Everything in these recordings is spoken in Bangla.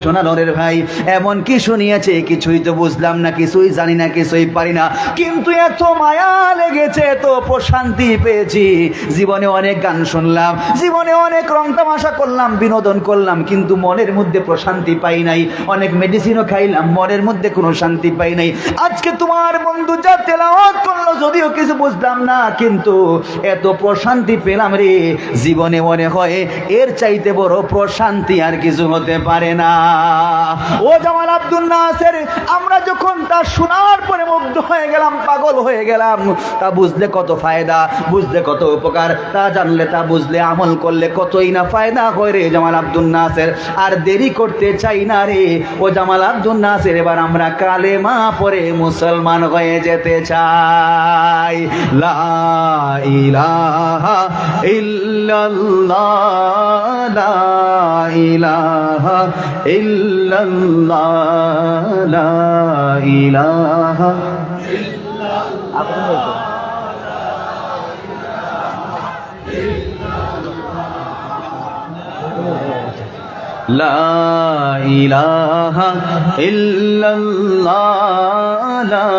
সোনা নরের ভাই এমন কি শুনিয়েছে, কিছুই তো বুঝলাম না, কিছুই জানি না, কিছুই পারি না, কিন্তু এত মায়া লেগেছে, এত প্রশান্তি পেয়েছি। জীবনে অনেক গান শুনলাম, জীবনে অনেক রং তামাশা করলাম, বিনোদন করলাম, কিন্তু মনের মধ্যে প্রশান্তি পাই নাই। অনেক মেডিসিনও খাইলাম, মনের মধ্যে কোনো শান্তি পাই নাই। আজকে তোমার বন্ধু যা তেলাওয়াত করলো, যদিও কিছু বুঝলাম না, কিন্তু এত প্রশান্তি পেলাম রে, জীবনে মনে হয় এর চাইতে বড় প্রশান্তি আর কিছু হতে পারে না। ও জামাল আব্দুল নাসের, আমরা যখন তা শোনার পরে মুগ্ধ হয়ে গেলাম, পাগল হয়ে গেলাম। তা বুঝলে কত ফায়দা, বুঝলে কত উপকার, তা জানলে, তা বুঝলে আমল করলে কতই না ফায়দা হয় রে জামাল আব্দুল নাসের। আর দেরি করতে চাই না রে ও জামাল আব্দুল নাসের, এবার আমরা কালেমা পড়ে মুসলমান হয়ে যেতে চাই। লা ইলাহা ইল্লাল্লাহ, লা ইলাহা ইল্লাল্লাহ, লা ইলাহা ইল্লাল্লাহ। লা ইলাহা ইল্লাল্লাহ, লা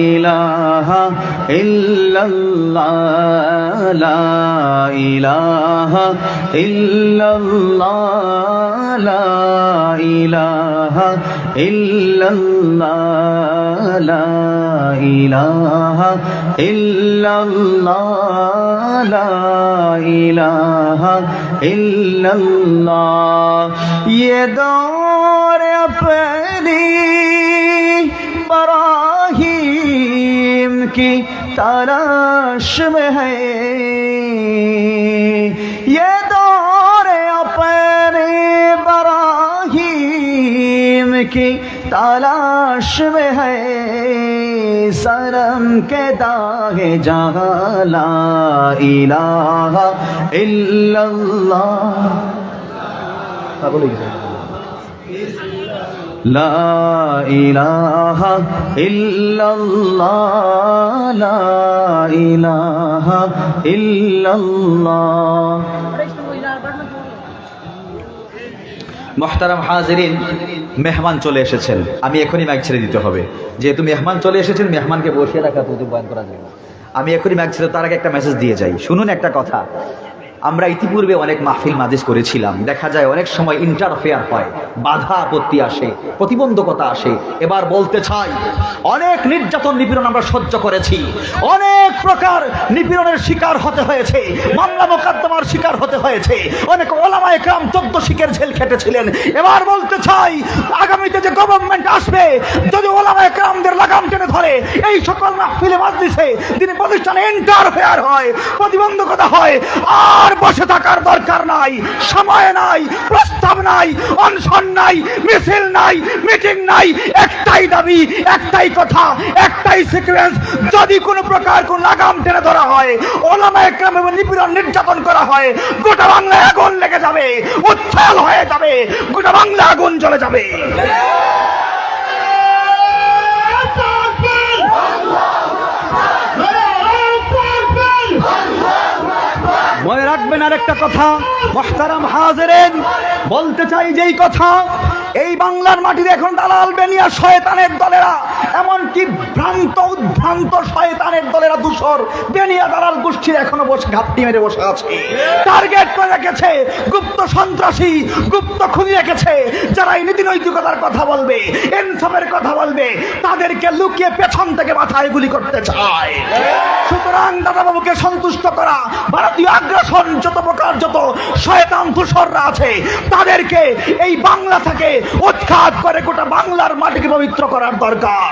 ইলাহা ইল্লাল্লাহ, লা ইলাহা ইল্লাল্লাহ, লা ইলাহা ইল্লাল্লাহ, লা ইলাহা ইল্লাল্লাহ, লা ইলাহা ইল্লাল্লাহ। ये दौर अपनी बराहीम की तलाश में है, ये दौर अपनी बराहीम की तलाश में है, सरम के दागे जहाँ ला इलाहा इल्लल्लाह, লা ইলাহা ইল্লাল্লাহ, লা ইলাহা ইল্লাল্লাহ। মুহতারাম হাজিরিন, মেহমান চলে এসেছেন, আমি এখনই মাইক ছেড়ে দিতে হবে। যেহেতু মেহমান চলে এসেছেন, মেহমানকে বসিয়ে রাখা প্রতিদিন বয়ান করা যায় না। আমি এখনই মাইক ছেড়ে তার আগে একটা মেসেজ দিয়ে যাই। শুনুন একটা কথা, আমরা ইতিপূর্বে অনেক মাহফিল মাজিস করেছিলাম, দেখা যায় অনেক সময় ইন্টারফেয়ার হয়, বাধা আপত্তি আসে, প্রতিবন্ধকতা আসে। এবার বলতে চাই, অনেক নির্যাতন নিপীড়ন আমরা সহ্য করেছি, অনেক প্রকার নিপীড়নের শিকার হতে হয়েছে, মামলা মোকদ্দমার শিকার হতে হয়েছে, অনেক ওলামায়ে কেরাম 14 শিকের জেল খেটেছিলেন। এবার বলতে চাই, আগামীতে যে গভর্নমেন্ট আসবে, যদি ওলামায়ে কেরামদের লাগাম টেনে ধরে, এই সকল মাহফিলে মাজলিসে দিনী প্রতিষ্ঠানে ইন্টারফেয়ার হয়, প্রতিবন্ধকতা হয়, আর বসে থাকার দরকার নাই, সময় নাই, প্রস্তাব নাই, অনশন নাই, মিছিল নাই, মিটিং নাই, একটাই দাবি, একটাই কথা, একটাই সিকোয়েন্স। যদি কোনো প্রকার কোন লাগাম টেনে ধরা হয়, ওলামায়ে কেরাম এবং নিপীড়ন নির্যাতন করা হয়, গোটা বাংলায় আগুন লেগে যাবে, উত্তাল হয়ে যাবে, গোটা বাংলা আগুন জ্বলে যাবে। মনে রাখবেন আর একটা কথা, মুহতারাম হাজিরিন, বলতে চাই যেই কথা, এই বাংলার মাটিতে এখন দালাল বেনিয়া শয়তানের দলেরা, এমনকি ভ্রান্ত উদ্ভ্রান্ত শয়তানের দলেরা, দূষর বেনিয়া দালাল গোষ্ঠীর এখনো বসে ঘাপটি মেরে বসে আছে, টার্গেট করে রেখেছে, গুপ্ত সন্ত্রাসী, গুপ্ত খুনি রেখেছে। যারা এই নীতি নৈতিকতার কথা বলবে, ইনসাফের কথা বলবে, তাদেরকে লুকিয়ে পেছন থেকে মাথায় গুলি করতে চায়। সুতরাং দাদাবাবুকে সন্তুষ্ট করা, ভারতীয় আগ্রাসন যত প্রকার যত শয়তান দূষররা আছে, তাদেরকে এই বাংলা থেকে উৎখাত করে গোটা বাংলার মাটিকে পবিত্র করার দরকার,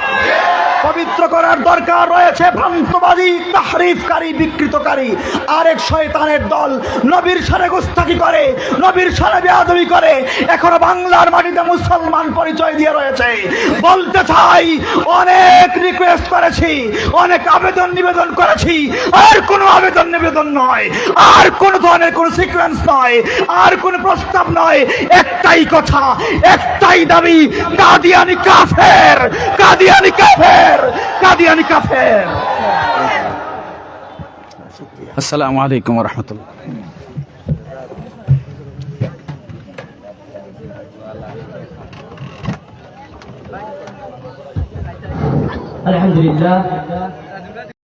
পবিত্র করার দরকার রয়েছে। ভ্রান্তবাদী, তাহরিফকারী, বিকৃতকারী আরেক শয়তানের দল নবীর শানে গুস্তাখি করে, নবীর শানে বেয়াদবি করে, এখনো বাংলার মাটিতে মুসলমান পরিচয় দিয়ে রয়েছে। বলতে চাই, অনেক রিকোয়েস্ট করেছি, অনেক আবেদন নিবেদন করেছি, আর কোনো আবেদন নিবেদন নয়, আর কোনো ধরনের কোনো সিকোয়েন্স নয়, আর কোনো প্রস্তাব নয়, একটাই কথা, একটাই দাবি, কাদিয়ানি কাফের, কাদিয়ানি কাফের, কাদিয়ানি কাফের। আসসালামু আলাইকুম ওয়া রাহমাতুল্লাহ। আলহামদুলিল্লাহ